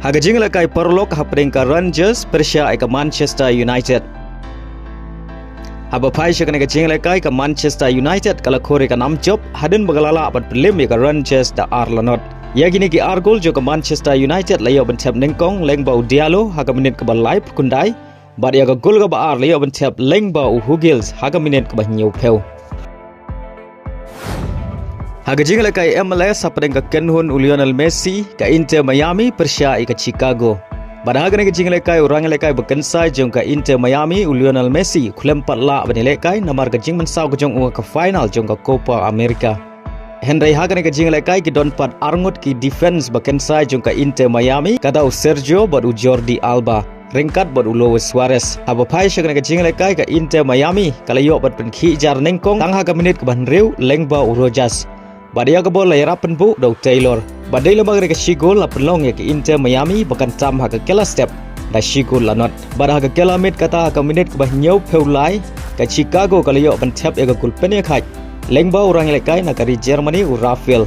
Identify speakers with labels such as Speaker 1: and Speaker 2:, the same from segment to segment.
Speaker 1: Haga jingla kai perlok hapring ka Rangers Persia ai ka Manchester United. Haba pai syakana ka jingla kai ka Manchester United kala khore ka nam job hadin bagalala apat prelim ka Rangers da Arlanot. Ya gini ki argol jo ka Manchester United layo ban Thep nengkong leng bau Diallo haga minit ka ba live kundai. Bad ya ka gol ka ba ar layo ban Thep leng bau Hugils haga minit ka ba nyu peu. Haga jingla kai MLS hapring ka Kenhun Lionel Messi ka Inter Miami Persia ka Chicago. Pada haga ni jingla kai orang lekai berkensai jong ka Inter Miami Lionel Messi Khlem patla banile kai namar ka jing mensau ka jong ka final jong ka Copa America. Henry haga ni jingla kai ki don pat arngut ki defense berkensai jong ka Inter Miami kata Sergio bad Jordi Alba. Ringkat bad Luis Suarez. Haba pai syakana ka jingla kai ka Inter Miami kalayo bad penki jar nengkong tang haga minit ka banriu lengba Rojas. Badia ka bola ya rapen bu do Taylor. Badai lemag reka shigol la penlong ya ke Inter Miami bahkan tam ha ka kela step da shigol la not. Bada ha ka kela mit kata ha ka minit ka bah nyau peulai ka Chicago kalayo ban Thep ya ka kulpen ya khai. Lengba orang lekai na kari Germany u Rafael.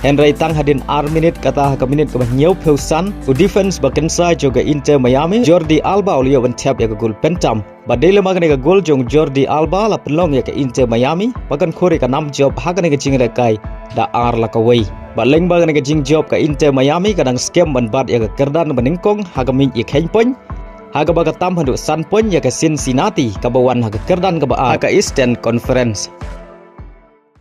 Speaker 1: Henry tang hadin ar minit kata ha ka minit ka bah nyau peusan u defense bahkan sa juga Inter Miami Jordi Alba uliyo ban Thep ya ka kulpen tam. Badai lemag reka gol jong Jordi Alba la penlong ya ke Inter Miami bahkan khore ka nam job ha ka ni ka jing lekai da ar la kawai. Baleng bang ka jing job ka Inter Miami kadang scam ban bad ya ka kerdan meningkong haga min ya khen poin haga baga tam handu san poin ya ka Cincinnati ka bawan haga kerdan ka ba ka Eastern Conference.